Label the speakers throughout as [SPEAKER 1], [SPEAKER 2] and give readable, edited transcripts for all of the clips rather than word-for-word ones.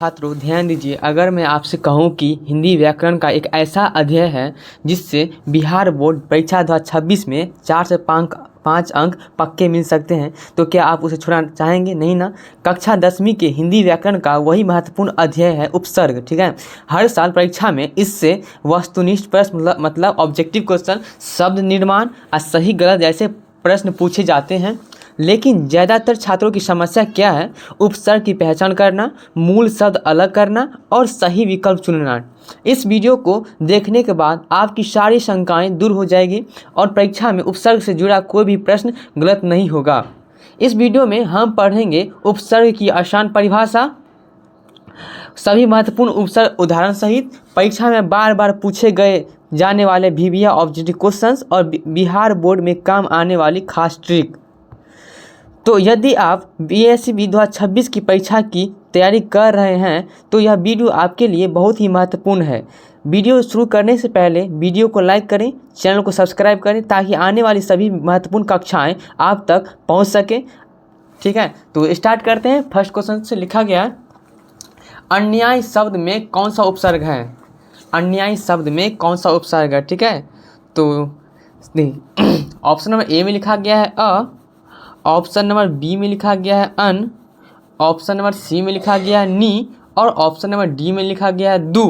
[SPEAKER 1] छात्रों ध्यान दीजिए, अगर मैं आपसे कहूं कि हिंदी व्याकरण का एक ऐसा अध्याय है जिससे बिहार बोर्ड परीक्षा 2026 में 4 से 5 अंक पक्के मिल सकते हैं, तो क्या आप उसे छुड़ाना चाहेंगे? नहीं ना। कक्षा 10वीं के हिंदी व्याकरण का वही महत्वपूर्ण अध्याय है उपसर्ग। ठीक है, हर साल परीक्षा में इससे वस्तुनिष्ठ प्रश्न मतलब ऑब्जेक्टिव क्वेश्चन, शब्द निर्माण और सही गलत जैसे प्रश्न पूछे जाते हैं। लेकिन ज़्यादातर छात्रों की समस्या क्या है? उपसर्ग की पहचान करना, मूल शब्द अलग करना और सही विकल्प चुनना। इस वीडियो को देखने के बाद आपकी सारी शंकाएं दूर हो जाएगी और परीक्षा में उपसर्ग से जुड़ा कोई भी प्रश्न गलत नहीं होगा। इस वीडियो में हम पढ़ेंगे उपसर्ग की आसान परिभाषा, सभी महत्वपूर्ण उपसर्ग उदाहरण सहित, परीक्षा में बार बार पूछे गए जाने वाले VBA ऑब्जेक्टिव क्वेश्चंस और बिहार बोर्ड में काम आने वाली खास ट्रिक। तो यदि आप BSc 2026 की परीक्षा की तैयारी कर रहे हैं तो यह वीडियो आपके लिए बहुत ही महत्वपूर्ण है। वीडियो शुरू करने से पहले वीडियो को लाइक करें, चैनल को सब्सक्राइब करें ताकि आने वाली सभी महत्वपूर्ण कक्षाएं आप तक पहुंच सके। ठीक है, तो स्टार्ट करते हैं। फर्स्ट क्वेश्चन से लिखा गया, अन्याय शब्द में कौन सा उपसर्ग है? अन्याय शब्द में कौन सा उपसर्ग है? ठीक है, तो ऑप्शन नंबर ए में लिखा गया है अ, ऑप्शन नंबर बी में लिखा गया है अन, ऑप्शन नंबर सी में लिखा गया है नी और ऑप्शन नंबर डी में लिखा गया है दू।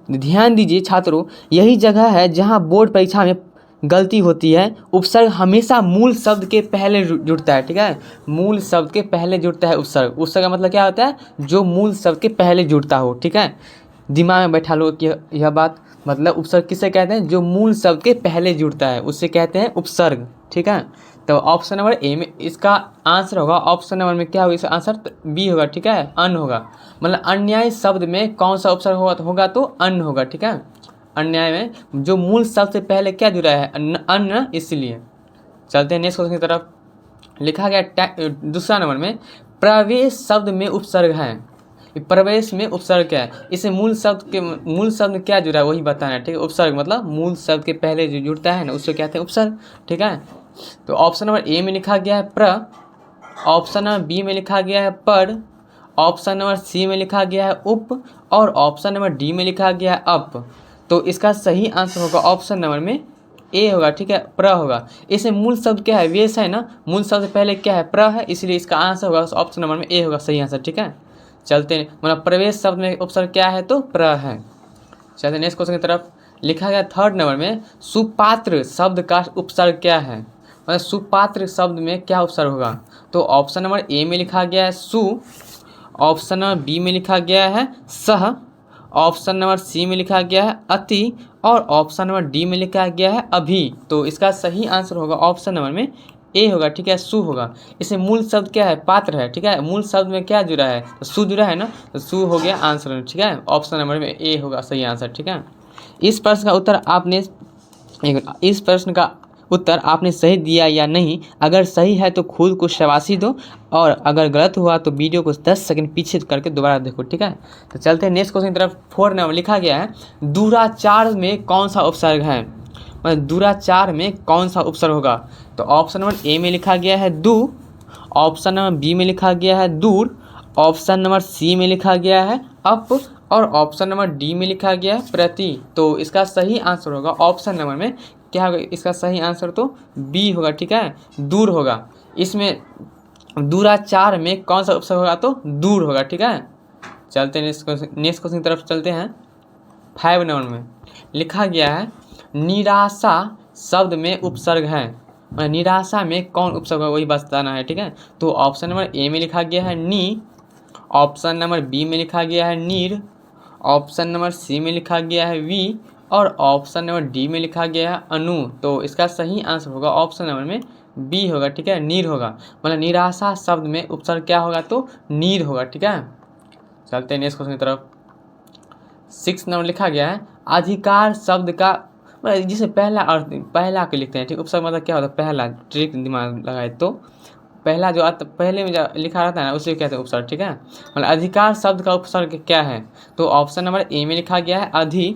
[SPEAKER 1] ध्यान दीजिए छात्रों, यही जगह है जहां बोर्ड परीक्षा में गलती होती है। उपसर्ग हमेशा मूल शब्द के पहले जुड़ता है। ठीक है, मूल शब्द के पहले जुड़ता है उपसर्ग। उपसर्ग का मतलब क्या होता है? जो मूल शब्द के पहले जुड़ता हो। ठीक है, दिमाग में बैठा लो कि यह बात। मतलब उपसर्ग किसे कहते हैं? जो मूल शब्द के पहले जुड़ता है उससे कहते हैं उपसर्ग। ठीक है, तो ऑप्शन नंबर ए में इसका आंसर होगा। ऑप्शन नंबर में क्या होगा? इसका आंसर बी होगा। ठीक है, अन होगा। मतलब अन्याय शब्द में कौन सा उपसर्ग होगा? तो अन होगा। ठीक है, अन्याय में जो मूल शब्द से पहले क्या जुड़ा है? अन्न, इसलिए। चलते हैं नेक्स्ट क्वेश्चन की तरफ। लिखा गया दूसरा नंबर में, प्रवेश शब्द में उपसर्ग है। प्रवेश में उपसर्ग क्या है? इसे मूल शब्द में क्या जुड़ा है वही बताना है। ठीक है, उपसर्ग मतलब मूल शब्द के पहले जो जुड़ता है ना उससे कहते हैं उपसर्ग। ठीक है, तो ऑप्शन नंबर ए में लिखा गया है प्र, ऑप्शन नंबर बी में लिखा गया है पर, ऑप्शन नंबर सी में लिखा गया है उप और ऑप्शन नंबर डी में लिखा गया है अप। तो इसका सही आंसर होगा ऑप्शन नंबर में ए होगा। ठीक है, प्र होगा। इसे मूल शब्द क्या है? वेश है ना, मूल शब्द से पहले क्या है? प्र है, इसलिए इसका आंसर होगा ऑप्शन नंबर में ए होगा सही आंसर। ठीक है, चलते हैं। मतलब प्रवेश शब्द में उपसर्ग क्या है? तो प्र है। चलते नेक्स्ट क्वेश्चन की तरफ। लिखा गया थर्ड नंबर में, सुपात्र शब्द का उपसर्ग क्या है? मतलब सुपात्र शब्द में क्या उपसर्ग होगा? तो ऑप्शन नंबर ए में लिखा गया है सु, ऑप्शन नंबर बी में लिखा गया है सह, ऑप्शन नंबर सी में लिखा गया है अति और ऑप्शन नंबर डी में लिखा गया है अभी। तो इसका सही आंसर होगा ऑप्शन नंबर में ए होगा। ठीक है, सु होगा। इसे मूल शब्द क्या है? पात्र है। ठीक है, मूल शब्द में क्या जुड़ा है? तो सु जुड़ा है ना, तो सु हो गया आंसर। ठीक है, ऑप्शन नंबर में ए होगा सही आंसर। ठीक है, इस प्रश्न का उत्तर आपने सही दिया या नहीं? अगर सही है तो खुद को शाबाशी दो और अगर गलत हुआ तो वीडियो को 10 सेकंड पीछे करके दोबारा देखो। ठीक है, तो चलते हैं नेक्स्ट क्वेश्चन की तरफ। 4 नंबर लिखा गया है, दूराचार में कौन सा उपसर्ग है? मतलब दूराचार में कौन सा उपसर्ग होगा? तो ऑप्शन नंबर ए में लिखा गया है दू, ऑप्शन नंबर बी में लिखा गया है दूर, ऑप्शन नंबर सी में लिखा गया है अप और ऑप्शन नंबर डी में लिखा गया है प्रति। तो इसका सही आंसर होगा ऑप्शन नंबर में क्या होगा? इसका सही आंसर तो बी होगा। ठीक है, दूर होगा। इसमें दूराचार में कौन सा उपसर्ग होगा? तो दूर होगा। ठीक है, चलते हैं नेक्स्ट क्वेश्चन की तरफ चलते हैं। 5 नंबर में लिखा गया है, निराशा शब्द में उपसर्ग है। मतलब निराशा में कौन उपसर्ग है वही बताना है। ठीक है, तो ऑप्शन नंबर ए में लिखा गया है नी, ऑप्शन नंबर बी में लिखा गया है नीर, ऑप्शन नंबर सी में लिखा गया है वी और ऑप्शन नंबर डी में लिखा गया है अनु। तो इसका सही आंसर होगा ऑप्शन नंबर में बी होगा। ठीक है, नीर होगा। मतलब निराशा शब्द में उपसर्ग क्या होगा? तो नीर होगा। ठीक है, चलते हैं नेक्स्ट क्वेश्चन की तरफ। 6 नंबर लिखा गया है, अधिकार शब्द का मतलब जिसे पहला अर्थ पहला के लिखते हैं। ठीक, उपसर्ग मतलब क्या होता है? पहला। ट्रिक दिमाग लगाए तो पहला जो पहले में जो लिखा रहता है ना उसे कहते हैं उपसर्ग। ठीक है, मतलब अधिकार शब्द का उपसर्ग क्या है? तो ऑप्शन नंबर ए में लिखा गया है अधि,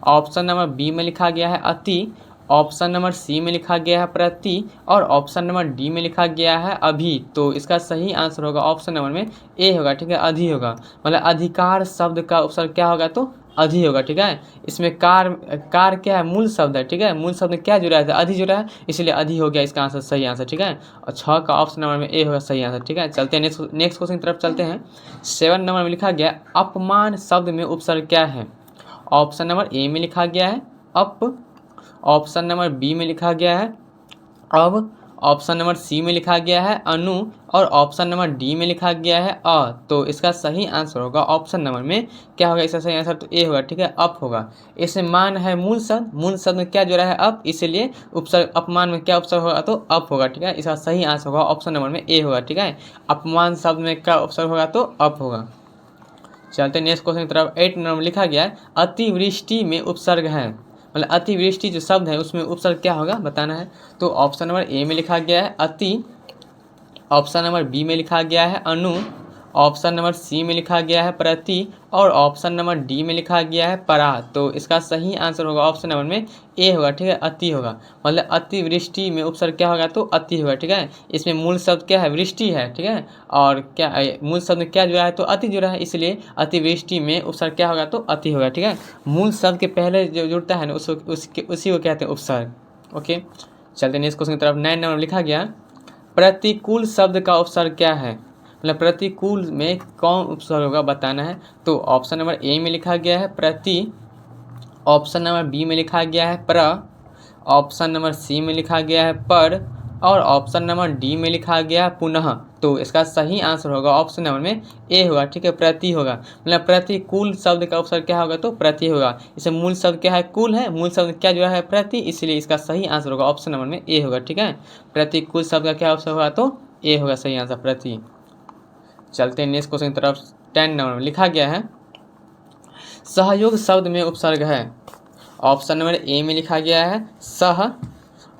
[SPEAKER 1] ऑप्शन नंबर बी में लिखा गया है अति, ऑप्शन नंबर सी में लिखा गया है प्रति और ऑप्शन नंबर डी में लिखा गया है अभी। तो इसका सही आंसर होगा ऑप्शन नंबर में ए होगा, ठीक है, अधि होगा। मतलब अधिकार शब्द का उपसर्ग क्या होगा तो अधि होगा, ठीक है। इसमें कार क्या है, मूल शब्द है, ठीक है। मूल शब्द में क्या जुड़ा है, अधि जुड़ा है, इसलिए अधि हो गया इसका आंसर, सही आंसर, ठीक है। और 6 का ऑप्शन नंबर में ए होगा सही आंसर, ठीक है। चलते हैं नेक्स्ट क्वेश्चन की तरफ चलते हैं। 7 नंबर में लिखा गया अपमान शब्द में उपसर्ग क्या है। ऑप्शन नंबर ए में लिखा गया है अप, ऑप्शन नंबर बी में लिखा गया है अब, ऑप्शन नंबर सी में लिखा गया है अनु और ऑप्शन नंबर डी में लिखा गया है अ। तो इसका सही आंसर होगा ऑप्शन नंबर में क्या होगा, इसका सही आंसर तो ए होगा, ठीक है, अप होगा। इसमें मान है मूल शब्द, मूल शब्द में क्या जुड़ा है अप, इसलिए उपसर्ग अपमान में क्या उपसर्ग होगा तो अप होगा, ठीक है। इसका सही आंसर होगा ऑप्शन नंबर में ए होगा, ठीक है। अपमान शब्द में क्या उपसर्ग होगा तो अप होगा। चलते नेक्स्ट क्वेश्चन की तरफ। 8 नंबर में लिखा गया है अतिवृष्टि में उपसर्ग है। मतलब अतिवृष्टि जो शब्द है उसमें उपसर्ग क्या होगा बताना है। तो ऑप्शन नंबर ए में लिखा गया है अति, ऑप्शन नंबर बी में लिखा गया है अनु, ऑप्शन नंबर सी में लिखा गया है प्रति और ऑप्शन नंबर डी में लिखा गया है परा। तो इसका सही आंसर होगा ऑप्शन नंबर में ए होगा, ठीक है, अति होगा। मतलब अतिवृष्टि में उपसर्ग क्या होगा तो अति होगा, ठीक है। इसमें मूल शब्द क्या है, वृष्टि है, ठीक है। और क्या मूल शब्द में क्या जुड़ा है तो अति जुड़ा है, इसलिए अतिवृष्टि में उपसर्ग क्या होगा तो अति होगा, ठीक है। मूल शब्द के पहले जो जुड़ता है ना उसी को कहते हैं उपसर्ग। ओके, चलते नेक्स्ट क्वेश्चन की तरफ। 9 नंबर लिखा गया प्रतिकूल शब्द का उपसर्ग क्या है। मतलब प्रतिकूल में कौन उपसर्ग होगा बताना है। तो ऑप्शन नंबर ए में लिखा गया है प्रति, ऑप्शन नंबर बी में लिखा गया है प्र, ऑप्शन नंबर सी में लिखा गया है पर और ऑप्शन नंबर डी में लिखा गया है पुनः। तो इसका सही आंसर होगा ऑप्शन नंबर में ए होगा, ठीक है, प्रति होगा। मतलब प्रतिकूल शब्द का उपसर्ग क्या होगा तो प्रति होगा। इसे मूल शब्द क्या है कुल है, मूल शब्द क्या जुड़ा है प्रति, इसलिए इसका सही आंसर होगा ऑप्शन नंबर में ए होगा, ठीक है। प्रतिकूल शब्द का क्या उपसर्ग होगा तो ए होगा सही आंसर प्रति। चलते हैं नेक्स्ट क्वेश्चन की तरफ। 10 नंबर में लिखा गया है सहयोग शब्द में उपसर्ग है। ऑप्शन नंबर ए में लिखा गया है सह,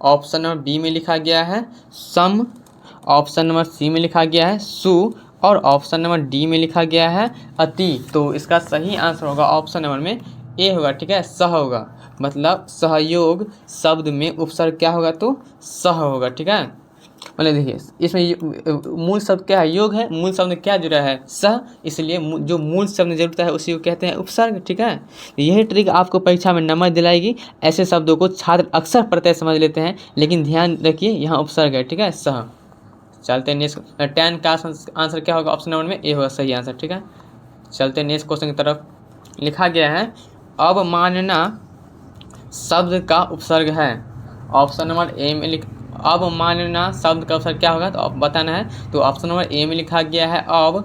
[SPEAKER 1] ऑप्शन नंबर बी में लिखा गया है सम, ऑप्शन नंबर सी में लिखा गया है सु और ऑप्शन नंबर डी में लिखा गया है अति। तो इसका सही आंसर होगा ऑप्शन नंबर में ए होगा, ठीक है, सह होगा। मतलब सहयोग शब्द में उपसर्ग क्या होगा तो सह होगा, ठीक है। मतलब देखिए इसमें मूल शब्द क्या है योग है, मूल शब्द क्या जुड़ा है सह, इसलिए जो मूल शब्द जुड़ता है उसी को कहते हैं उपसर्ग, ठीक है। यही ट्रिक आपको परीक्षा में नंबर दिलाएगी। ऐसे शब्दों को छात्र अक्सर प्रत्यय समझ लेते हैं, लेकिन ध्यान रखिए यहाँ उपसर्ग है, ठीक है, सह। चलते हैं नेक्स्ट। 10 का आंसर क्या होगा ऑप्शन नंबर में ए होगा सही आंसर, ठीक है। चलते हैं नेक्स्ट क्वेश्चन की तरफ। लिखा गया है अवमानना शब्द का उपसर्ग है। ऑप्शन नंबर ए में अवमानना शब्द का उपसर्ग क्या होगा तो बताना है। तो ऑप्शन नंबर ए में लिखा गया है अव,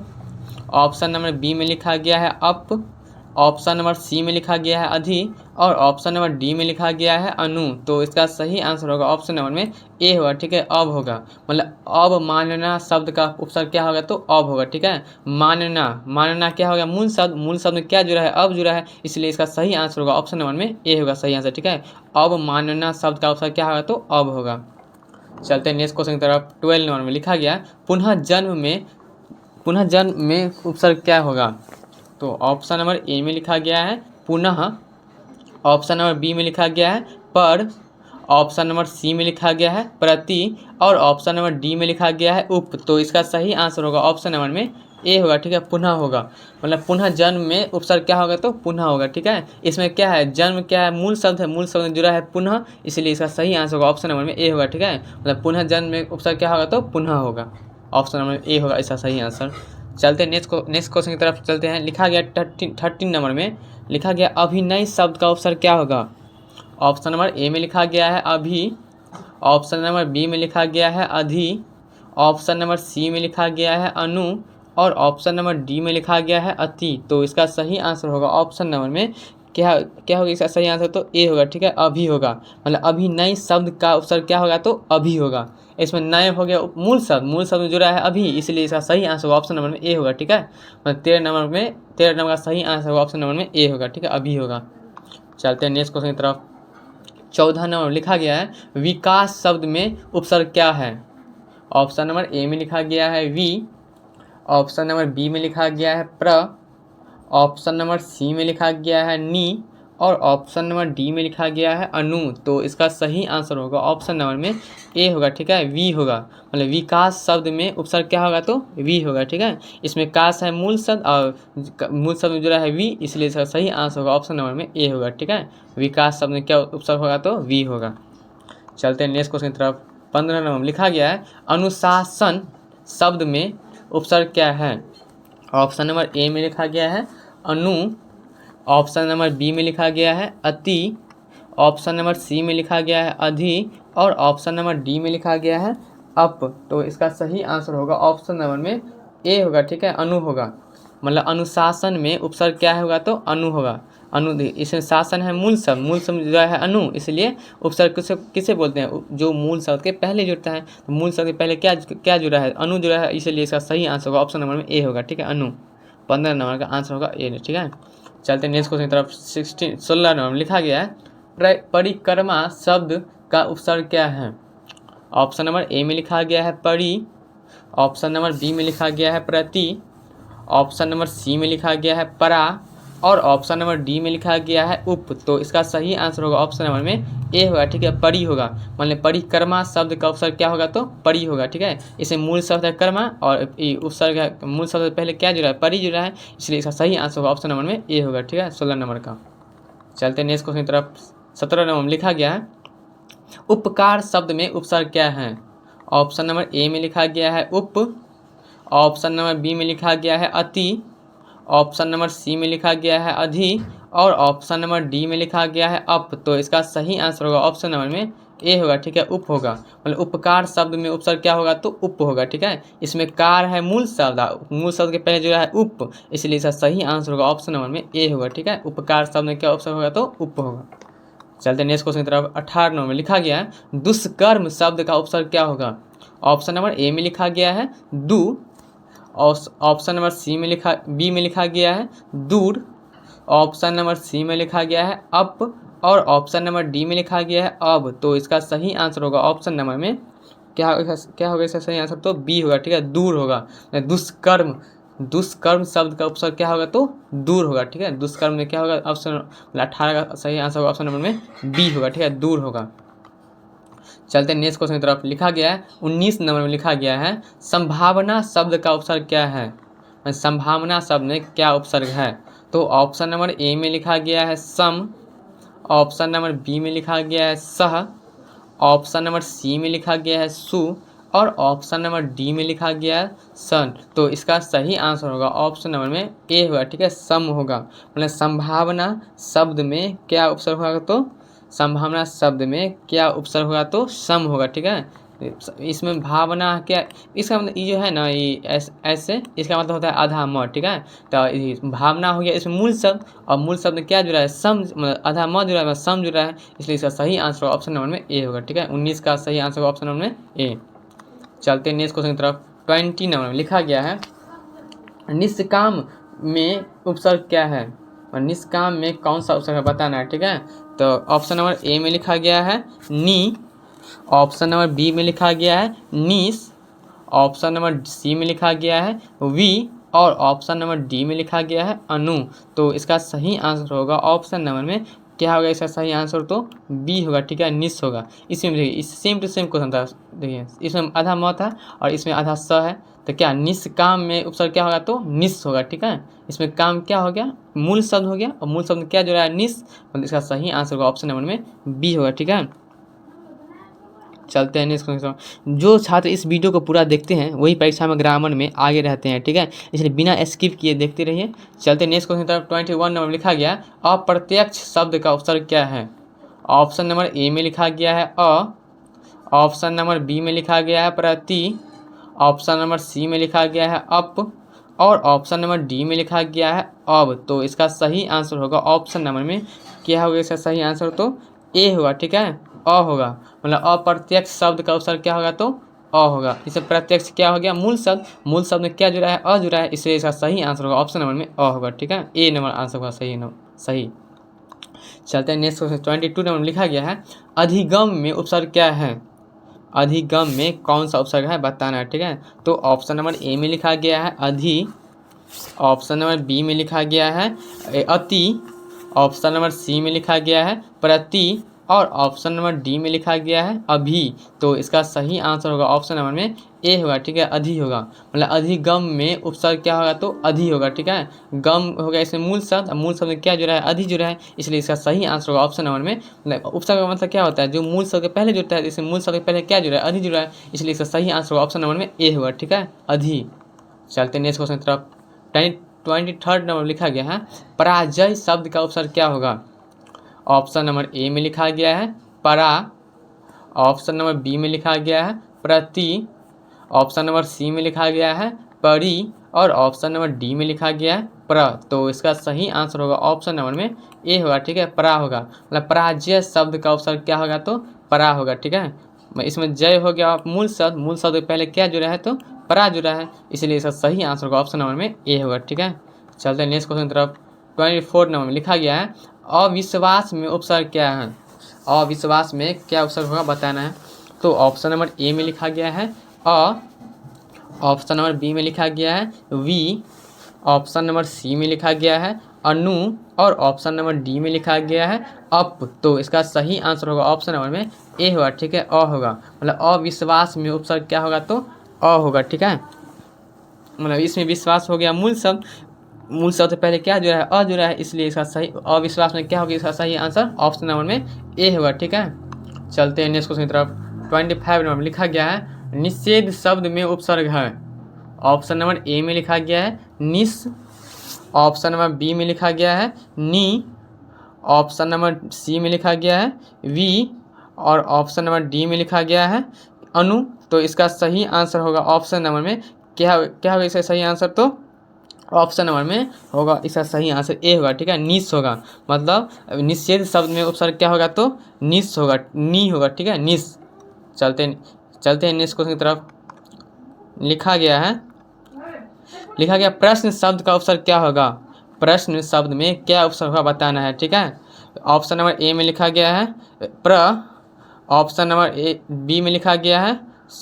[SPEAKER 1] ऑप्शन नंबर बी में लिखा गया है अप, ऑप्शन नंबर सी में लिखा गया है अधि और ऑप्शन नंबर डी में लिखा गया है अनु। तो इसका सही आंसर होगा ऑप्शन नंबर में ए होगा, ठीक है, अब होगा। मतलब अवमानना शब्द का उपसर्ग क्या होगा तो अब होगा, ठीक है। मानना, मानना क्या होगा मूल शब्द, मूल शब्द में क्या जुड़ा है अब जुड़ा है, इसलिए इसका सही आंसर होगा ऑप्शन नंबर में ए होगा सही आंसर, ठीक है। अवमानना शब्द का उपसर्ग क्या होगा तो अब होगा। चलते हैं नेक्स्ट क्वेश्चन की तरफ। 12 नंबर में लिखा गया पुनः जन्म में उपसर्ग क्या होगा। तो ऑप्शन नंबर ए में लिखा गया है पुनः, ऑप्शन नंबर बी में लिखा गया है पर, ऑप्शन नंबर सी में लिखा गया है प्रति और ऑप्शन नंबर डी में लिखा गया है उप। तो इसका सही आंसर होगा ऑप्शन नंबर में ए होगा, ठीक है, पुनः होगा। मतलब पुनः जन्म में उपसर्ग क्या होगा तो पुनः होगा, ठीक है। इसमें क्या है जन्म क्या है मूल शब्द है, मूल शब्द में जुड़ा है पुनः, इसलिए इसका सही आंसर होगा ऑप्शन नंबर में ए होगा, ठीक है। मतलब पुनः जन्म में उपसर्ग क्या होगा तो पुनः होगा, ऑप्शन नंबर ए होगा इसका सही आंसर। चलते हैं नेक्स्ट क्वेश्चन की तरफ चलते हैं। लिखा गया 13 नंबर में लिखा गया अभिनय शब्द का उपसर्ग क्या होगा। ऑप्शन नंबर ए में लिखा गया है अभी, ऑप्शन नंबर बी में लिखा गया है अधि, ऑप्शन नंबर सी में लिखा गया है अनु और ऑप्शन नंबर डी में लिखा गया है अति। तो इसका सही आंसर होगा ऑप्शन नंबर में क्या होगा इसका सही आंसर तो ए होगा, ठीक है, अभी होगा। मतलब अभिनय शब्द का उपसर्ग क्या होगा तो अभी होगा। इसमें नए हो गया मूल शब्द में जुड़ा है अभी, इसलिए इसका सही आंसर होगा ऑप्शन नंबर में ए होगा, ठीक है। मतलब 13 नंबर का सही आंसर होगा ऑप्शन नंबर में ए होगा, ठीक है, अभी होगा। चलते हैं नेक्स्ट क्वेश्चन की तरफ। 14 नंबर लिखा गया है विकास शब्द में उपसर्ग क्या है। ऑप्शन नंबर ए में लिखा गया है वी, ऑप्शन नंबर बी में लिखा गया है प्र, ऑप्शन नंबर सी में लिखा गया है नी और ऑप्शन नंबर डी में लिखा गया है अणु, तो इसका सही आंसर होगा ऑप्शन नंबर में ए होगा, ठीक है, वी होगा। मतलब विकास शब्द में उपसर्ग क्या होगा, तो वी होगा, ठीक है। इसमें काश है मूल शब्द और मूल शब्द में जुड़ा है वी, इसलिए इसका सही आंसर होगा ऑप्शन नंबर में ए होगा, ठीक है। विकास शब्द में क्या उपसर्ग होगा, तो वी होगा। चलते हैं नेक्स्ट क्वेश्चन की तरफ। 15 नंबर में लिखा गया है अनुशासन शब्द में उपसर्ग क्या है। ऑप्शन नंबर ए में लिखा गया है अनु, ऑप्शन नंबर बी में लिखा गया है अति, ऑप्शन नंबर सी में लिखा गया है अधि और ऑप्शन नंबर डी में लिखा गया है अप। तो इसका सही आंसर होगा ऑप्शन नंबर में ए होगा, ठीक है, अनु होगा। मतलब अनुशासन में उपसर्ग क्या होगा, तो अनु होगा। अनु, इसमें शासन है मूल शब्द, मूल शब्द जुड़ा है अनु, इसलिए उपसर्ग किसे बोलते हैं, जो मूल शब्द के पहले जुड़ता है। तो मूल शब्द के पहले क्या जुड़ा है, अनु जुड़ा है, इसलिए इसका सही आंसर होगा ऑप्शन नंबर में ए होगा, ठीक है, अनु। 15 नंबर का आंसर होगा ए, ठीक है। चलते हैं नेक्स्ट क्वेश्चन की तरफ। 16 नंबर में लिखा गया है परिक्रमा शब्द का उपसर्ग क्या है। ऑप्शन नंबर ए में लिखा गया है परि, ऑप्शन नंबर बी में लिखा गया है प्रति, ऑप्शन नंबर सी में लिखा गया है परा और ऑप्शन नंबर डी में लिखा गया है उप। तो इसका सही आंसर होगा ऑप्शन नंबर में ए होगा, ठीक है, परि होगा। मतलब परिक्रमा शब्द का उपसर्ग क्या होगा, तो परि होगा, ठीक है। इसे मूल शब्द है कर्मा और उपसर्ग है, मूल शब्द से पहले क्या जुड़ा है, परि जुड़ा है, इसलिए इसका सही आंसर होगा ऑप्शन नंबर में ए होगा, ठीक है, 16 नंबर का। चलते हैं नेक्स्ट क्वेश्चन की तरफ। 17 नंबर में लिखा गया है उपकार शब्द में उपसर्ग क्या है। ऑप्शन नंबर ए में लिखा गया है उप, ऑप्शन नंबर बी में लिखा गया है अति, ऑप्शन नंबर सी में लिखा गया है अधि और ऑप्शन नंबर डी में लिखा गया है अप। तो इसका सही आंसर होगा ऑप्शन नंबर में ए होगा, ठीक है, उप होगा। मतलब उपकार शब्द में उपसर्ग क्या होगा, तो उप होगा, ठीक है। इसमें कार है मूल शब्द, मूल शब्द के पहले जो है उप, इसलिए इसका सही आंसर होगा ऑप्शन नंबर में ए होगा, ठीक है। उपकार शब्द में क्या उपसर्ग होगा, तो उप होगा। चलते नेक्स्ट क्वेश्चन की तरफ। 18 नंबर में लिखा गया है दुष्कर्म शब्द का उपसर्ग क्या होगा। ऑप्शन नंबर ए में लिखा गया है दु, ऑप्शन नंबर बी में लिखा गया है दूर, ऑप्शन नंबर सी में लिखा गया है अप और ऑप्शन नंबर डी में लिखा गया है अब। तो इसका सही आंसर होगा ऑप्शन नंबर में क्या होगा इसका सही आंसर, तो बी होगा, ठीक है, दूर होगा। दुष्कर्म शब्द का उपसर्ग क्या होगा, तो दूर होगा, ठीक है। दुष्कर्म में क्या होगा, ऑप्शन 18 का सही आंसर होगा ऑप्शन नंबर में बी होगा, ठीक है, दूर होगा। चलते हैं नेक्स्ट क्वेश्चन की तरफ। लिखा गया है 19 नंबर में लिखा गया है संभावना शब्द का उपसर्ग क्या है। संभावना शब्द में क्या उपसर्ग है, तो ऑप्शन नंबर ए में लिखा गया है सम, ऑप्शन नंबर बी में लिखा गया है सह, ऑप्शन नंबर सी में लिखा गया है सु और ऑप्शन नंबर डी में लिखा गया है सन। तो इसका सही आंसर होगा ऑप्शन नंबर में ए होगा, ठीक है, सम होगा। मतलब संभावना शब्द में क्या उपसर्ग होगा, तो संभावना शब्द में क्या उपसर्ग होगा, तो सम होगा, ठीक है। इसमें भावना क्या, इसका मतलब ये जो है ना, ये ऐसे इसका मतलब होता है आधा म, ठीक है। तो भावना हो गया इसमें मूल शब्द और मूल शब्द में क्या जुड़ा है, सम, मतलब आधा म जुड़ा है, सम जुड़ा है, इसलिए इसका सही आंसर ऑप्शन नंबर में ए होगा, ठीक है। 19 का सही आंसर ऑप्शन नंबर में ए। चलते हैं नेक्स्ट क्वेश्चन की तरफ। 20 नंबर में लिखा गया है निष्काम में उपसर्ग क्या है। और निष्काम में कौन सा उपसर्ग है बताना है, ठीक है। तो ऑप्शन नंबर ए में लिखा गया है नी, ऑप्शन नंबर बी में लिखा गया है निस, ऑप्शन नंबर सी में लिखा गया है वी और ऑप्शन नंबर डी में लिखा गया है अनु। तो इसका सही आंसर होगा ऑप्शन नंबर में क्या होगा, इसका सही आंसर तो बी होगा, ठीक है, निस होगा। इसमें देखिए इस सेम टू सेम क्वेश्चन था, देखिए इसमें आधा म था और इसमें आधा स है, तो क्या निष्काम में उपसर्ग क्या होगा, तो निस होगा, ठीक है। इसमें काम क्या हो गया, मूल शब्द हो गया और मूल शब्द क्या जुड़ा है, निस, मतलब इसका सही आंसर होगा ऑप्शन नंबर में बी होगा, ठीक है। चलते हैं नेक्स्ट क्वेश्चन। जो छात्र इस वीडियो को पूरा देखते हैं वही परीक्षा में ग्रामर में आगे रहते हैं, ठीक है, इसलिए बिना स्किप किए देखते रहिए। चलते हैं नेक्स्ट क्वेश्चन तरफ। 21 नंबर लिखा गया अप्रत्यक्ष शब्द का उपसर्ग क्या है। ऑप्शन नंबर ए में लिखा गया है अ, ऑप्शन नंबर बी में लिखा गया है प्रति, ऑप्शन नंबर सी में लिखा गया है अप और ऑप्शन नंबर डी में लिखा गया है अब। तो इसका सही आंसर होगा ऑप्शन नंबर में क्या होगा, इसका सही आंसर तो ए होगा, ठीक है, अ होगा। मतलब अप्रत्यक्ष शब्द का उपसर्ग क्या होगा, तो अ होगा। इसे प्रत्यक्ष क्या हो गया, मूल शब्द, मूल शब्द में क्या जुड़ा है, अ जुड़ा है, इसलिए इसका सही आंसर होगा ऑप्शन नंबर में अ होगा, ठीक है, ए नंबर आंसर होगा सही। चलते हैं नेक्स्ट क्वेश्चन। 22 नंबर में लिखा गया है अधिगम में उपसर्ग क्या है। अधिगम में कौन सा उपसर्ग है बताना है, ठीक है। तो ऑप्शन नंबर ए में लिखा गया है अधि, ऑप्शन नंबर बी में लिखा गया है अति, ऑप्शन नंबर सी में लिखा गया है प्रति, और ऑप्शन नंबर डी में लिखा गया है अभी। तो इसका सही आंसर होगा ऑप्शन नंबर में ए होगा, ठीक है, अधि होगा। मतलब अधिगम में उपसर्ग क्या होगा, तो अधि होगा, ठीक है। गम हो गया इसमें मूल शब्द, मूल शब्द में क्या जुड़ा है, अधि जुड़ा है, इसलिए इसका सही आंसर होगा ऑप्शन नंबर में। मतलब उपसर्ग का मतलब क्या होता है, जो मूल शब्द के पहले जुड़ता है, इसमें मूल शब्द के पहले क्या जुड़ा है, अधि जुड़ा है, इसलिए इसका सही आंसर होगा ऑप्शन नंबर में ए होगा, ठीक है, अधि। चलते हैं नेक्स्ट क्वेश्चन की तरफ। 23rd नंबर लिखा गया है पराजय शब्द का उपसर्ग क्या होगा। ऑप्शन नंबर ए में लिखा गया है परा, ऑप्शन नंबर बी में लिखा गया है प्रति, ऑप्शन नंबर सी में लिखा गया है परी, और ऑप्शन नंबर डी में लिखा गया है प्र। तो इसका सही आंसर होगा ऑप्शन नंबर में ए होगा, ठीक है, परा होगा। मतलब पराजय शब्द का उपसर्ग क्या होगा, तो परा होगा, ठीक है। इसमें जय हो गया मूल शब्द, मूल शब्द के पहले क्या जुड़ा है, तो परा जुड़ा है, इसलिए इसका सही आंसर होगा ऑप्शन नंबर में ए होगा, ठीक है। चलते हैं नेक्स्ट क्वेश्चन की तरफ। 24 नंबर में लिखा गया है अविश्वास में उपसर्ग क्या है। अविश्वास में क्या उपसर्ग होगा बताना है। तो ऑप्शन नंबर ए में लिखा गया है अ, ऑप्शन नंबर बी में लिखा गया है वी, ऑप्शन नंबर सी में लिखा गया है अनु, और ऑप्शन नंबर डी में लिखा गया है अप। तो इसका सही आंसर होगा ऑप्शन नंबर में ए होगा, ठीक है, अ होगा। मतलब अविश्वास में उपसर्ग क्या होगा, तो अ होगा, ठीक है। मतलब इसमें विश्वास हो गया मूल शब्द, मूल शब्द से पहले क्या जुड़ा है, अ जुड़ा है, इसलिए इसका सही अविश्वास में क्या होगा, इसका सही आंसर ऑप्शन नंबर में ए होगा, ठीक है। चलते हैं नेक्स्ट क्वेश्चन की तरफ। 25 नंबर में लिखा गया है निषेध शब्द में उपसर्ग है। ऑप्शन नंबर ए में लिखा गया है निस, ऑप्शन नंबर बी में लिखा गया है नी, ऑप्शन नंबर सी में लिखा गया है वी, और ऑप्शन नंबर डी में लिखा गया है अनु। तो इसका सही आंसर होगा ऑप्शन नंबर में क्या होगा इसका सही आंसर, तो ऑप्शन नंबर में होगा इसका सही आंसर ए होगा, ठीक है, निस होगा। मतलब निषेध शब्द में उपसर्ग क्या होगा, तो निस होगा, नी होगा, ठीक है, निस। चलते हैं नेक्स्ट क्वेश्चन की तरफ। लिखा गया प्रश्न शब्द का उपसर्ग क्या होगा। प्रश्न शब्द में क्या उपसर्ग होगा बताना है, ठीक है। ऑप्शन नंबर ए में लिखा गया है प्र, ऑप्शन नंबर बी में लिखा गया है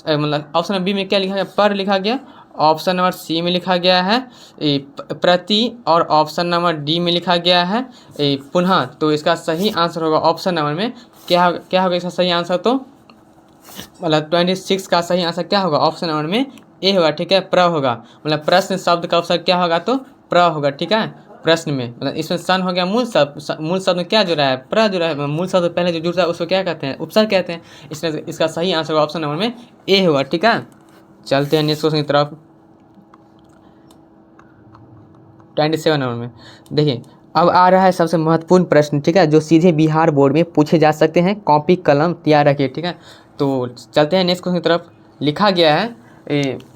[SPEAKER 1] मतलब ऑप्शन नंबर बी में क्या लिखा गया, पर लिखा गया, ऑप्शन नंबर सी में लिखा गया है प्रति, और ऑप्शन नंबर डी में लिखा गया है पुनः। तो इसका सही आंसर होगा ऑप्शन नंबर में क्या होगा इसका सही आंसर, तो मतलब 26 का सही आंसर क्या होगा ऑप्शन नंबर में ए होगा, ठीक है, प्र होगा। मतलब प्रश्न शब्द का उपसर्ग क्या होगा, तो प्र होगा, ठीक है। प्रश्न में मतलब इसमें सन हो गया मूल शब्द, मूल शब्द में क्या जुड़ा है, प्र जुड़ा है। मूल शब्द पहले जो जुड़ता है उसको क्या कहते हैं, उपसर्ग कहते हैं, इसलिए इसका सही आंसर होगा ऑप्शन नंबर में ए होगा, ठीक है। चलते हैं नेक्स्ट क्वेश्चन की तरफ। 27 नंबर में देखिए अब आ रहा है सबसे महत्वपूर्ण प्रश्न, ठीक है, जो सीधे बिहार बोर्ड में पूछे जा सकते हैं। कॉपी कलम तैयार रखिए, ठीक है। तो चलते हैं नेक्स्ट क्वेश्चन की तरफ। लिखा गया है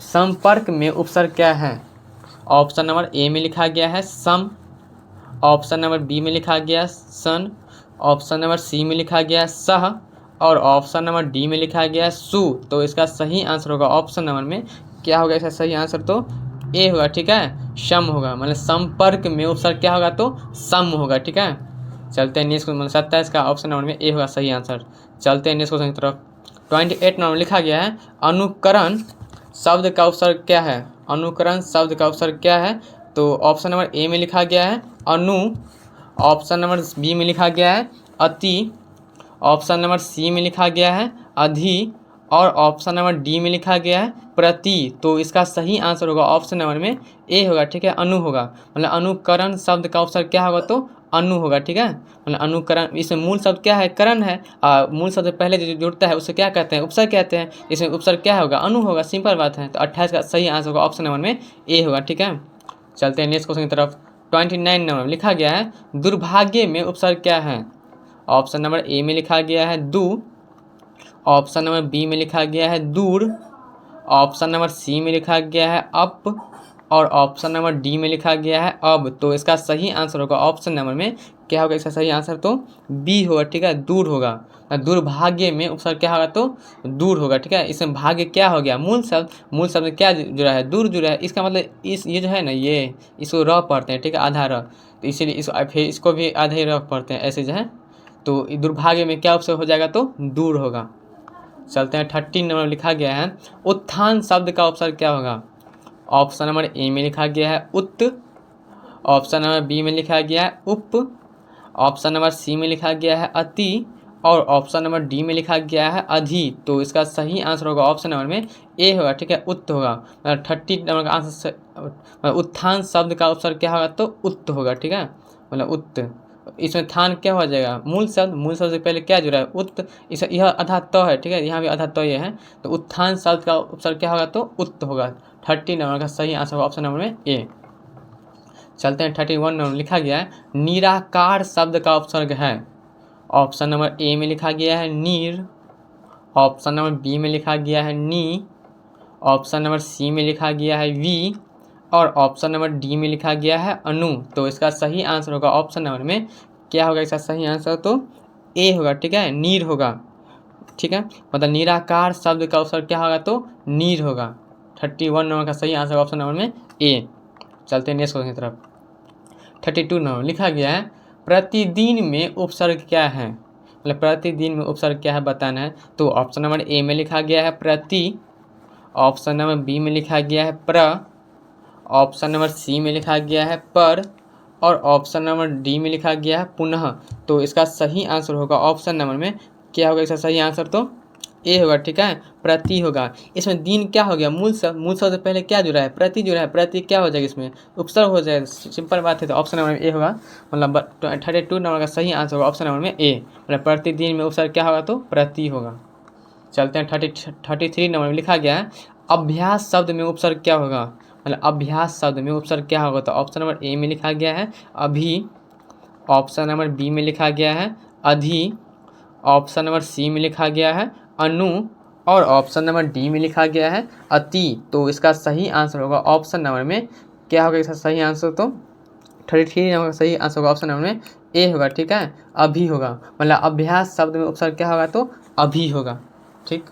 [SPEAKER 1] संपर्क में उपसर्ग क्या है। ऑप्शन नंबर ए में लिखा गया है सम, ऑप्शन नंबर बी में लिखा गया सन, ऑप्शन नंबर सी में लिखा गया सह, और ऑप्शन नंबर डी में लिखा गया सु। तो इसका सही आंसर होगा ऑप्शन नंबर में क्या होगा इसका सही आंसर, तो ए होगा, ठीक है, सम होगा। मतलब संपर्क में उपसर्ग क्या होगा, तो सम होगा, ठीक है। चलते हैं नेक्स्ट मतलब 27 का ऑप्शन नंबर में ए होगा सही आंसर। चलते हैं नेक्स्ट क्वेश्चन की तरफ। 28 नंबर लिखा गया है अनुकरण शब्द का उपसर्ग क्या है। अनुकरण शब्द का उपसर्ग क्या है। तो ऑप्शन नंबर ए में लिखा गया है अनु, ऑप्शन नंबर बी में लिखा गया है अति, ऑप्शन नंबर सी में लिखा गया है अधि, और ऑप्शन नंबर डी में लिखा गया है प्रति। तो इसका सही आंसर होगा ऑप्शन नंबर में ए होगा, ठीक है, अनु होगा। मतलब अनुकरण शब्द का उपसर्ग क्या होगा, तो अनु होगा, ठीक है। मतलब अनुकरण, इसमें मूल शब्द क्या है, करण है, मूल शब्द पहले जो जुड़ता है उसे क्या कहते हैं, उपसर्ग कहते हैं। इसमें उपसर्ग क्या होगा, अनु होगा, सिंपल बात है। तो 28 का सही आंसर होगा ऑप्शन नंबर में ए होगा, ठीक है। चलते हैं नेक्स्ट क्वेश्चन की तरफ। 29 नंबर में लिखा गया है दुर्भाग्य में उपसर्ग क्या है। ऑप्शन नंबर ए में लिखा गया है दु, ऑप्शन नंबर बी में लिखा गया है दूर, ऑप्शन नंबर सी में लिखा गया है अप, और ऑप्शन नंबर डी में लिखा गया है अब। तो इसका सही आंसर होगा ऑप्शन नंबर में क्या होगा इसका सही आंसर, तो बी होगा, ठीक है, दूर होगा। दुर्भाग्य में उपसर्ग क्या होगा, तो दूर होगा, ठीक है। इसमें भाग्य क्या हो गया, मूल शब्द में क्या जुड़ा है, दूर जुड़ा है। इसका मतलब ये जो है ना, ये इसको र पढ़ते हैं, ठीक है, आधा र, तो इसीलिए फिर इसको भी आधे ही र पढ़ते हैं, ऐसे जो है। तो दुर्भाग्य में क्या उपसर्ग हो जाएगा, तो दूर होगा। चलते हैं 30 नंबर लिखा गया है उत्थान शब्द का उपसर्ग क्या होगा। ऑप्शन नंबर ए में लिखा गया है उत, ऑप्शन नंबर बी में लिखा गया है उप, ऑप्शन नंबर सी में लिखा गया है अति, और ऑप्शन नंबर डी में लिखा गया है अधि। तो इसका सही आंसर होगा ऑप्शन नंबर में ए होगा, ठीक है, उत्त होगा। मतलब 30 नंबर का आंसर उत्थान शब्द का उपसर्ग क्या होगा, तो उत्त होगा, ठीक है, मतलब उत्त। इसमें थान क्या हो जाएगा, मूल शब्द से पहले क्या जुड़ा है, उत्त। इस यह अधा त है, ठीक है, यहाँ भी अधा त ये है, तो उत्थान शब्द का उपसर्ग क्या होगा, तो उत्त होगा। 30 नंबर का सही आंसर होगा ऑप्शन नंबर में ए। चलते हैं 31 नंबर लिखा गया है निराकार शब्द का उपसर्ग है। ऑप्शन नंबर ए में लिखा गया है नीर, ऑप्शन नंबर बी में लिखा गया है नी, ऑप्शन नंबर सी में लिखा गया है वी, और ऑप्शन नंबर डी में लिखा गया है अनु। तो इसका सही आंसर होगा ऑप्शन नंबर में क्या होगा, इसका सही आंसर तो ए होगा, ठीक है, नीर होगा, ठीक है, मतलब निराकार शब्द का उपसर्ग क्या होगा, तो नीर होगा। 31 नंबर का सही आंसर ऑप्शन नंबर में ए। चलते हैं नेक्स्ट क्वेश्चन की तरफ। 32 नंबर लिखा गया है प्रतिदिन में उपसर्ग क्या है, मतलब प्रतिदिन में उपसर्ग क्या है बताना है। तो ऑप्शन नंबर ए में लिखा गया है प्रति, ऑप्शन नंबर बी में लिखा गया है प्र, ऑप्शन नंबर सी में लिखा गया है पर, और ऑप्शन नंबर डी में लिखा गया है पुनः। तो इसका सही आंसर होगा ऑप्शन नंबर में क्या होगा, इसका सही आंसर तो ए होगा, ठीक है, प्रति होगा। इसमें दिन क्या हो गया, मूल शब्द से पहले क्या जुड़ा है, प्रति जुड़ा है, प्रति क्या हो जाएगा, इसमें उपसर्ग हो जाएगा, सिंपल बात है। तो ऑप्शन नंबर में ए होगा, मतलब 32 नंबर का सही आंसर होगा ऑप्शन नंबर में ए, मतलब प्रतिदिन में उपसर्ग क्या होगा, तो प्रति होगा। चलते हैं 33 नंबर में लिखा गया है अभ्यास शब्द में उपसर्ग क्या होगा, मतलब अभ्यास शब्द में उपसर्ग क्या होगा। तो ऑप्शन नंबर ए में लिखा गया है अभी, ऑप्शन नंबर बी में लिखा गया है अधि, ऑप्शन नंबर सी में लिखा गया है अनु, और ऑप्शन नंबर डी में लिखा गया है अति। तो इसका सही आंसर होगा ऑप्शन नंबर में क्या होगा, इसका सही आंसर तो 33 नंबर का सही आंसर होगा ऑप्शन नंबर में ए होगा, ठीक है, अभी होगा, मतलब अभ्यास शब्द में उपसर्ग क्या होगा, तो अभी होगा, ठीक।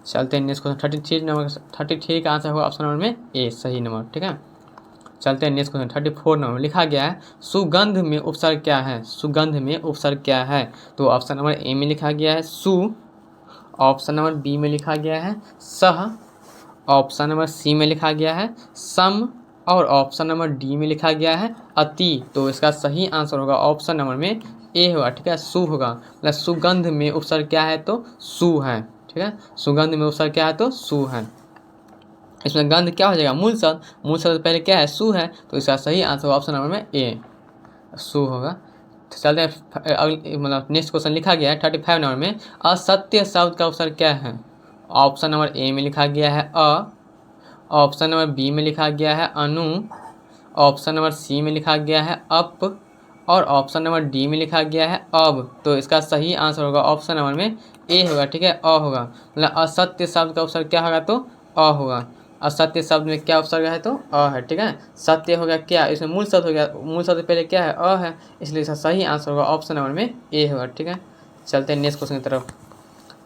[SPEAKER 1] चलते हैं नेक्स्ट क्वेश्चन। 33 का आंसर होगा ऑप्शन नंबर में ए, सही नंबर, ठीक है। चलते हैं नेक्स्ट क्वेश्चन। 34 नंबर लिखा गया है सुगंध में उपसर्ग क्या है, सुगंध में उपसर्ग क्या है। तो ऑप्शन नंबर ए में लिखा गया है सु, ऑप्शन नंबर बी में लिखा गया है सह, ऑप्शन नंबर सी में लिखा गया है सम, और ऑप्शन नंबर डी में लिखा गया है अति। तो इसका सही आंसर होगा ऑप्शन नंबर में ए होगा, ठीक है, सु होगा, मतलब सुगंध में उपसर्ग क्या है, तो सु है, ठीक है, सुगंध में उपसर्ग क्या है, तो सु है। इसमें गंध क्या हो जाएगा, मूल शब्द पहले क्या है, सु है, तो इसका सही आंसर होगा ऑप्शन नंबर में ए, सु होगा। चलते हैं अगले, मतलब नेक्स्ट क्वेश्चन लिखा गया है 35 नंबर में असत्य शब्द का उपसर्ग क्या है। ऑप्शन नंबर ए में लिखा गया है अ, ऑप्शन नंबर बी में लिखा गया है अनु, ऑप्शन नंबर सी में लिखा गया है अप, और ऑप्शन नंबर डी में लिखा गया है अब। तो इसका सही आंसर होगा ऑप्शन नंबर में ए होगा, ठीक है, अ होगा, मतलब असत्य शब्द का उपसर्ग क्या होगा, तो अ होगा। असत्य शब्द में क्या उपसर्ग है, तो अ है, ठीक है, सत्य हो गया क्या, इसमें मूल शब्द हो गया, मूल शब्द पहले क्या है, अ है, इसलिए इसका सही आंसर होगा ऑप्शन नंबर में ए होगा, ठीक है। चलते हैं नेक्स्ट क्वेश्चन की तरफ।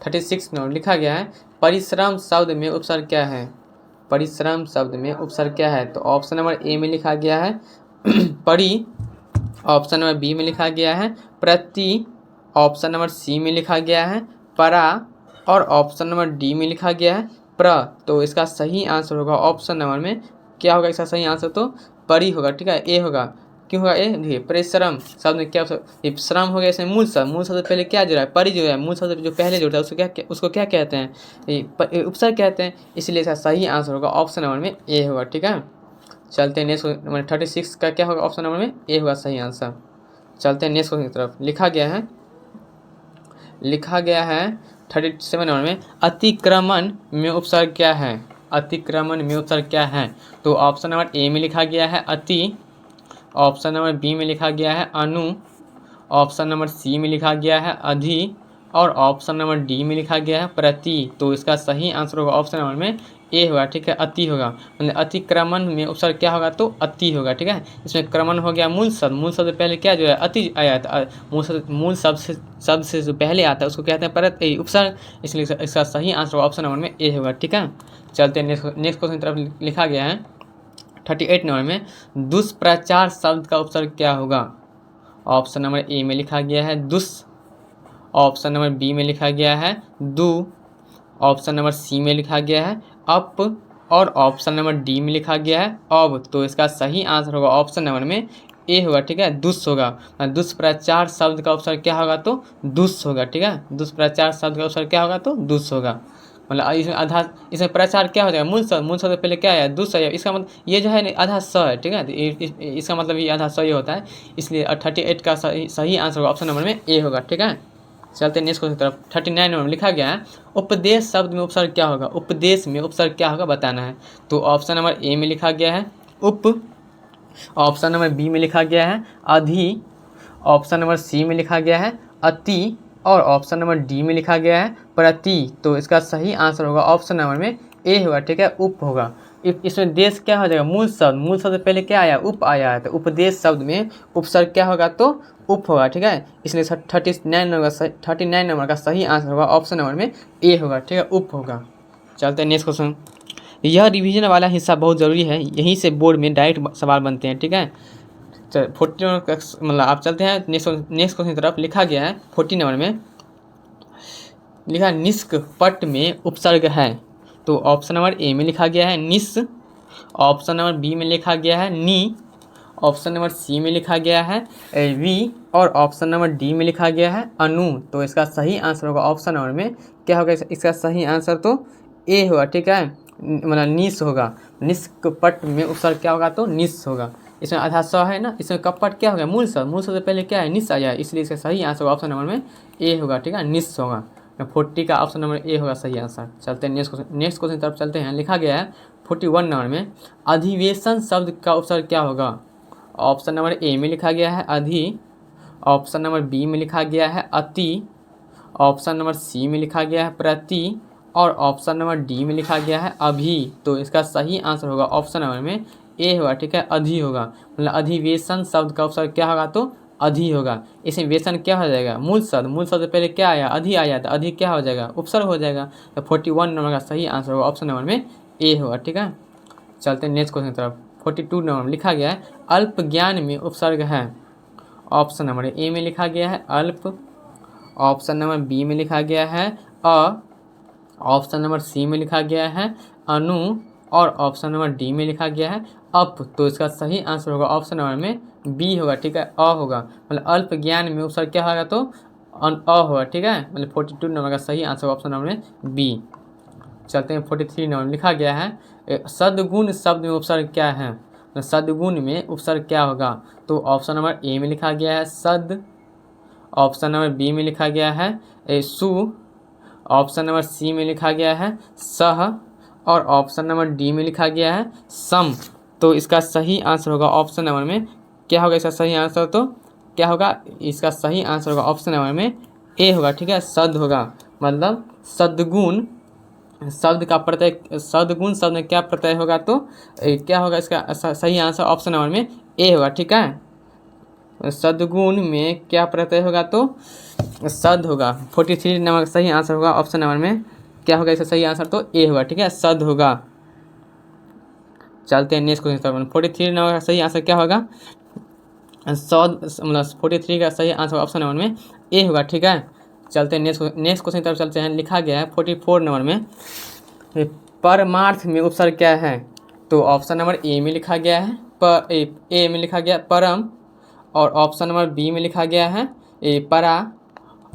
[SPEAKER 1] 36 नंबर लिखा गया है परिश्रम शब्द में उपसर्ग क्या है, परिश्रम शब्द में उपसर्ग क्या है। तो ऑप्शन नंबर ए में लिखा गया है परि, ऑप्शन नंबर बी में लिखा गया है प्रति, ऑप्शन नंबर सी में लिखा गया है परा, और ऑप्शन नंबर डी में लिखा गया है प्र। तो इसका सही आंसर होगा ऑप्शन नंबर में क्या होगा, इसका सही आंसर तो परि होगा, ठीक है, ए होगा। क्यों होगा ए, देखिए परिश्रम शब्द में क्या श्रम हो गया, इसमें मूल शब्द पहले क्या जुड़ा है, परि जो है, मूल शब्द जो पहले जुड़ता है उसको क्या कहते हैं, उपसर्ग कहते हैं, इसलिए इसका सही आंसर होगा ऑप्शन नंबर में ए होगा, ठीक है। चलते हैं नेक्स्ट नंबर 36 का क्या होगा ऑप्शन नंबर में ए होगा सही आंसर। चलते हैं नेक्स्ट क्वेश्चन की तरफ। लिखा गया है 37 नंबर में अतिक्रमण में उपसर्ग क्या है, अतिक्रमण में उपसर्ग क्या है। तो ऑप्शन नंबर ए में लिखा गया है अति, ऑप्शन नंबर बी में लिखा गया है अनु, ऑप्शन नंबर सी में लिखा गया है अधि, और ऑप्शन नंबर डी में लिखा गया है प्रति। तो इसका सही आंसर होगा ऑप्शन नंबर में ए होगा, ठीक है, अति होगा, मतलब अतिक्रमण में उपसर्ग क्या होगा, तो अति होगा, ठीक है। इसमें क्रमण हो गया मूल शब्द पहले क्या जो है अति आया था, मूल शब्द से जो पहले आता है उसको कहते हैं परत उपसर्ग, इसलिए इसका सही आंसर ऑप्शन नंबर में ए होगा, ठीक है। चलते हैं नेक्स्ट क्वेश्चन की तरफ। लिखा गया है 38 नंबर में दुष्प्रचार शब्द का उपसर्ग क्या होगा। ऑप्शन नंबर ए में लिखा गया है दुस, ऑप्शन नंबर बी में लिखा गया है दु, ऑप्शन नंबर सी में लिखा गया है अप, और ऑप्शन नंबर डी में लिखा गया है अब। तो इसका सही आंसर होगा ऑप्शन नंबर में ए होगा, ठीक है, दुष्ट होगा। दुष्प्रचार शब्द का उपसर्ग क्या होगा तो दुष्ट होगा, ठीक है, दुष्प्रचार शब्द का उपसर्ग क्या होगा तो दुष्ट होगा। मतलब इसमें आधा, इसमें प्रचार क्या हो जाएगा, मूल शब्द पहले क्या है दुष्ट है, इसका मतलब ये जो है आधा स है, ठीक है, तो इसका मतलब ये आधा स ही होता है, इसलिए 38 का सही आंसर होगा ऑप्शन नंबर में ए होगा, ठीक है। चलते नेक्स्ट क्वेश्चन की तरफ। 39 नंबर में लिखा गया है उपदेश शब्द में उपसर्ग क्या होगा, उपदेश में उपसर्ग क्या होगा बताना है। तो ऑप्शन नंबर ए में लिखा गया है उप, ऑप्शन नंबर बी में लिखा गया है अधि, ऑप्शन नंबर सी में लिखा गया है अति, और ऑप्शन नंबर डी में लिखा गया है प्रति। तो इसका सही आंसर होगा ऑप्शन नंबर में ए होगा, ठीक है, उप होगा। इसमें देश क्या हो जाएगा, मूल शब्द पहले क्या आया, उप आया है, तो उपदेश शब्द में उपसर्ग क्या होगा तो उप होगा, ठीक है, इसलिए 39 नंबर का सही आंसर होगा ऑप्शन नंबर में ए होगा, ठीक है, उप होगा। चलते हैं नेक्स्ट क्वेश्चन। यह रिवीजन वाला हिस्सा बहुत ज़रूरी है, यहीं से बोर्ड में डायरेक्ट सवाल बनते हैं, ठीक है। चल 40 नंबर मतलब आप चलते हैं नेक्स्ट क्वेश्चन की तरफ। लिखा गया है 40 नंबर में लिखा निष्क पट में उपसर्ग है। तो ऑप्शन नंबर ए में लिखा गया है निस, ऑप्शन नंबर बी में लिखा गया है नी, ऑप्शन नंबर सी में लिखा गया है वी, और ऑप्शन नंबर डी में लिखा गया है अनु। तो इसका सही आंसर होगा ऑप्शन नंबर में क्या होगा, इसका सही आंसर तो ए होगा, ठीक है, मतलब निस होगा। निष्कपट में उपसर्ग क्या होगा तो निस होगा। इसमें आधा स है ना, इसमें कपट क्या हो गया, मूल शब्द से पहले क्या है निस आया है, इसलिए इसका सही आंसर ऑप्शन नंबर में ए होगा, ठीक है, निस होगा। 40 का ऑप्शन नंबर ए होगा सही आंसर। चलते हैं नेक्स्ट क्वेश्चन की तरफ चलते हैं। लिखा गया है 41 नंबर में अधिवेशन शब्द का उपसर्ग क्या होगा। ऑप्शन नंबर ए में लिखा गया है अधि, ऑप्शन नंबर बी में लिखा गया है अति, ऑप्शन नंबर सी में लिखा गया है प्रति, और ऑप्शन नंबर डी में लिखा गया है अभी। तो इसका सही आंसर होगा ऑप्शन नंबर में ए होगा, ठीक है, अधि होगा। मतलब अधिवेशन शब्द का उपसर्ग क्या होगा तो अधि होगा। इसमें वेशन क्या हो जाएगा, मूल शब्द पहले क्या आया अधि आया, तो अधि क्या हो जाएगा उपसर्ग हो जाएगा। तो 41 नंबर का सही आंसर होगा ऑप्शन नंबर में ए होगा, ठीक है। चलते हैं नेक्स्ट क्वेश्चन की तरफ। 42 नंबर में लिखा गया है अल्प ज्ञान में उपसर्ग है। ऑप्शन नंबर ए में लिखा गया है अल्प, ऑप्शन नंबर बी में लिखा गया है अ, ऑप्शन नंबर सी में लिखा गया है अनु, और ऑप्शन नंबर डी में लिखा गया है अप। तो इसका सही आंसर होगा ऑप्शन नंबर में बी होगा, ठीक है, अ होगा। मतलब अल्प ज्ञान में उपसर्ग क्या होगा तो अ होगा, ठीक है। मतलब 42 नंबर का सही आंसर ऑप्शन नंबर में बी। चलते हैं 43 नंबर में लिखा गया है सद्गुण शब्द में उपसर्ग क्या है। तो सद्गुण में उपसर्ग क्या होगा। तो ऑप्शन नंबर ए में लिखा गया है सद, ऑप्शन नंबर बी में लिखा गया है सु, ऑप्शन नंबर सी में लिखा गया है सह, और ऑप्शन नंबर डी में लिखा गया है सम। तो इसका सही आंसर होगा ऑप्शन नंबर में क्या होगा, इसका सही आंसर तो क्या होगा, इसका सही आंसर होगा ऑप्शन नंबर में ए होगा, ठीक है, सद होगा। मतलब सद्गुण शब्द का प्रत्यय, सद्गुण शब्द में क्या प्रत्यय होगा तो क्या होगा, इसका सही आंसर ऑप्शन नंबर में ए होगा, ठीक है। सद्गुण में क्या प्रत्यय होगा तो सद होगा। 43 नंबर का सही आंसर होगा ऑप्शन नंबर में क्या होगा, इसका सही आंसर तो ए होगा, ठीक है, सद होगा। चलते हैं नेक्स्ट क्वेश्चन। 43 नंबर का सही आंसर क्या होगा, सद, मतलब 43 का सही आंसर ऑप्शन नंबर में ए होगा, ठीक है। चलते हैं नेक्स्ट क्वेश्चन की तरफ चलते हैं। लिखा गया है 44 नंबर में परमार्थ में उपसर्ग क्या है। तो ऑप्शन नंबर ए में लिखा गया है ए में लिखा गया परम, और ऑप्शन नंबर बी में लिखा गया है परा,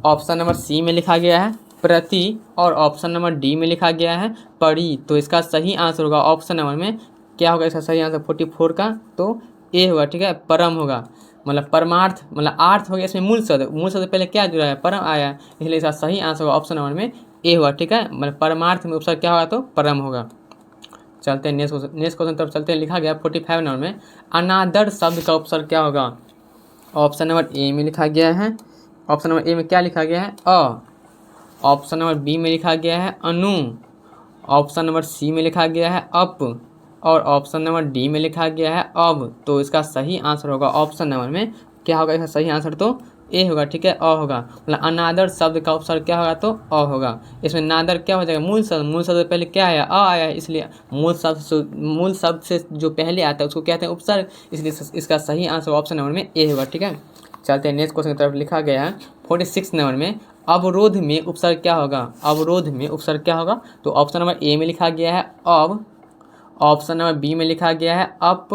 [SPEAKER 1] ऑप्शन नंबर सी में लिखा गया है प्रति, और ऑप्शन नंबर डी में लिखा गया है परी। तो इसका सही आंसर होगा ऑप्शन नंबर में क्या होगा, इसका सही आंसर 44 का तो ए होगा, ठीक है, परम होगा। मतलब परमार्थ मतलब अर्थ हो गया, इसमें मूल शब्द पहले क्या जुड़ा है परम आया है, इसलिए इसका सही आंसर होगा ऑप्शन नंबर में ए होगा, ठीक है। मतलब परमार्थ में उपसर्ग क्या होगा तो परम होगा। चलते हैं नेक्स्ट क्वेश्चन तरफ चलते हैं। लिखा गया 45 नंबर में अनादर शब्द का उपसर्ग क्या होगा। ऑप्शन नंबर ए में लिखा गया है, ऑप्शन नंबर ए में क्या लिखा गया है अ, ऑप्शन नंबर बी में लिखा गया है अनु, ऑप्शन नंबर सी में लिखा गया है अप, और ऑप्शन नंबर डी में लिखा गया है अब। तो इसका सही आंसर होगा ऑप्शन नंबर में क्या होगा, इसका सही आंसर तो ए होगा, ठीक है, अ होगा। मतलब अनादर शब्द का उपसर्ग क्या होगा तो अ होगा। इसमें नादर क्या हो जाएगा, मूल शब्द पहले क्या आया अ आया है, इसलिए मूल शब्द से जो पहले आता है उसको कहते हैं उपसर्ग, इसलिए इसका सही आंसर ऑप्शन नंबर में ए होगा, ठीक है। चलते हैं नेक्स्ट क्वेश्चन की तरफ। लिखा गया है 46 नंबर में अवरोध में उपसर्ग क्या होगा। अवरोध में उपसर्ग क्या होगा। तो ऑप्शन नंबर ए में लिखा गया है अब, ऑप्शन नंबर बी में लिखा गया है अप,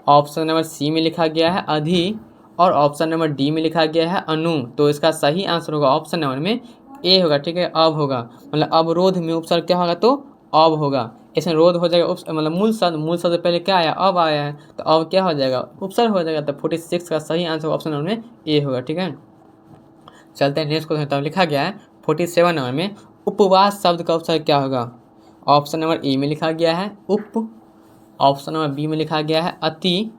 [SPEAKER 1] ऑप्शन नंबर सी में लिखा गया है अधि और ऑप्शन नंबर डी में लिखा गया है अनु। तो इसका सही आंसर होगा ऑप्शन नंबर में ए होगा, ठीक है। अब होगा मतलब अवरोध में उपसर्ग क्या होगा, तो अब होगा। इसमें रोध हो जाएगा मतलब मूल शब्द पहले क्या आया, अब आया है, तो अब क्या हो जाएगा, उपसर्ग हो जाएगा। तो 46 का सही आंसर ऑप्शन नंबर में ए होगा, ठीक है। चलते हैं नेक्स्ट क्वेश्चन। तब लिखा गया है 47 नंबर में उपवास शब्द का उपसर्ग क्या होगा। ऑप्शन नंबर ए में लिखा गया है उप, ऑप्शन नंबर बी में लिखा गया है अति,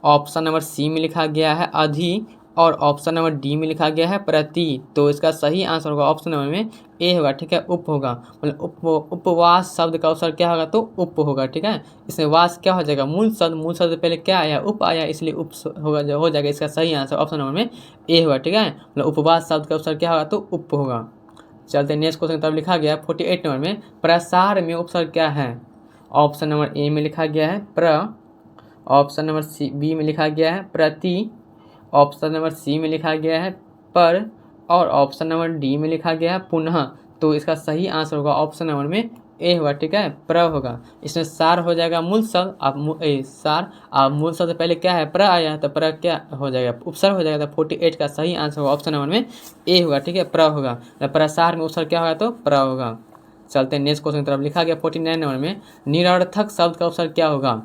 [SPEAKER 1] ऑप्शन नंबर सी में लिखा गया है अधि और ऑप्शन नंबर डी में लिखा गया है प्रति। तो इसका सही आंसर होगा ऑप्शन नंबर में ए होगा, ठीक है। उप होगा मतलब उपवास शब्द का उपसर्ग क्या होगा, तो उप होगा, ठीक है। इसमें वास क्या हो जाएगा, मूल शब्द पहले क्या आया, उप आया, इसलिए उप होगा जो हो जाएगा। इसका सही आंसर ऑप्शन नंबर में ए होगा, ठीक है। मतलब उपवास शब्द का उपसर्ग क्या होगा, तो उप होगा। चलते हैं नेक्स्ट क्वेश्चन। तब लिखा गया है 48 नंबर में प्रसार में उपसर्ग क्या है। ऑप्शन नंबर ए में लिखा गया है प्र, ऑप्शन नंबर सी बी में लिखा गया है प्रति, ऑप्शन नंबर सी में लिखा गया है पर और ऑप्शन नंबर डी में लिखा गया है पुनः। तो इसका सही आंसर होगा ऑप्शन नंबर में ए होगा, ठीक है, प्र होगा। इसमें सार हो जाएगा मूल शब्द, आप सार आप मूल शब्द पहले क्या है, प्र आया है, तो प्र क्या हो जाएगा, उपसर्ग हो जाएगा। तो 48 का सही आंसर होगा ऑप्शन नंबर में ए होगा, ठीक है, प्र होगा। प्रसार में उपसर्ग क्या होगा, तो प्र होगा। चलते हैं नेक्स्ट क्वेश्चन की तरफ। लिखा गया 49 नंबर में निरर्थक शब्द का उपसर्ग क्या होगा।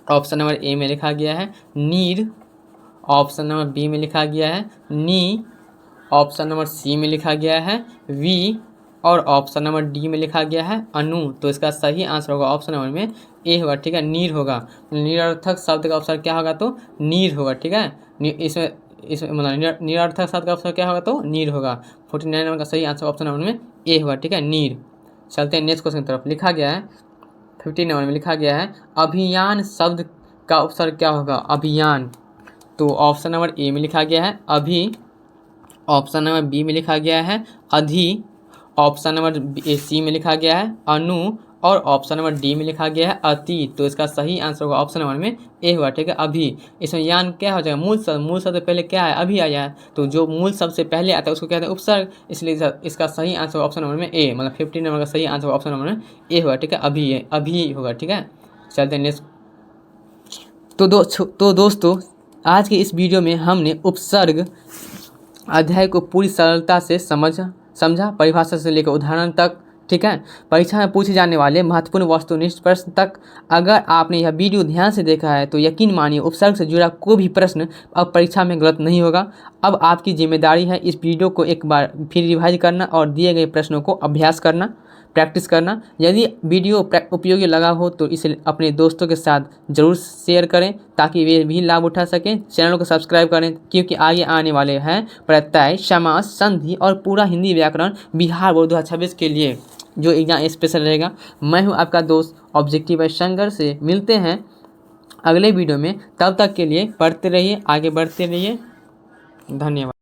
[SPEAKER 1] ऑप्शन नंबर ए में लिखा गया है नीर, ऑप्शन नंबर बी में लिखा गया है नी, ऑप्शन नंबर सी में लिखा गया है वी और ऑप्शन नंबर डी में लिखा गया है अनु। तो इसका सही आंसर होगा ऑप्शन नंबर में ए होगा, ठीक है, नीर होगा। निरर्थक शब्द का उपसर्ग क्या होगा, तो नीर होगा, ठीक है। इसमें मतलब निरर्थक शब्द का उपसर्ग क्या होगा, तो नीर होगा। 49 नंबर का सही आंसर ऑप्शन नंबर में ए होगा, ठीक है, नीर। चलते हैं नेक्स्ट क्वेश्चन की तरफ। लिखा गया है 50 नंबर में लिखा गया है अभियान शब्द का उपसर्ग क्या होगा, अभियान। तो ऑप्शन नंबर ए में लिखा गया है अभी, ऑप्शन नंबर बी में लिखा गया है अधि, ऑप्शन नंबर सी में लिखा गया है अनु और ऑप्शन नंबर डी में लिखा गया है अति। तो इसका सही आंसर होगा ऑप्शन नंबर में ए हुआ, ठीक है, अभी। इसमें यान क्या हो जाएगा, मूल शब्द पहले क्या है, अभी आया है, तो जो मूल शब्द से पहले आता है उसको कहते हैं उपसर्ग, इसलिए इसका सही आंसर ऑप्शन नंबर में ए, मतलब 50 नंबर का सही आंसर ऑप्शन नंबर में ए हुआ, ठीक है, अभी होगा, ठीक है। चलते हैं नेक्स्ट। तो दोस्तों आज के इस वीडियो में हमने उपसर्ग अध्याय को पूरी सरलता से समझा, परिभाषा से लेकर उदाहरण तक, ठीक है। परीक्षा में पूछे जाने वाले महत्वपूर्ण वस्तुनिष्ठ प्रश्न तक अगर आपने यह वीडियो ध्यान से देखा है तो यकीन मानिए उपसर्ग से जुड़ा कोई भी प्रश्न अब परीक्षा में गलत नहीं होगा। अब आपकी जिम्मेदारी है इस वीडियो को एक बार फिर रिवाइज करना और दिए गए प्रश्नों को अभ्यास करना, प्रैक्टिस करना। यदि वीडियो उपयोगी लगा हो तो इसे अपने दोस्तों के साथ ज़रूर शेयर करें ताकि वे भी लाभ उठा सकें। चैनल को सब्सक्राइब करें क्योंकि आगे आने वाले हैं प्रत्यय, समास, संधि और पूरा हिंदी व्याकरण बिहार बोर्ड 2026 के लिए जो एग्जाम स्पेशल रहेगा। मैं हूं आपका दोस्त ऑब्जेक्टिव बाय शंकर से। मिलते हैं अगले वीडियो में, तब तक के लिए पढ़ते रहिए, आगे बढ़ते रहिए। धन्यवाद।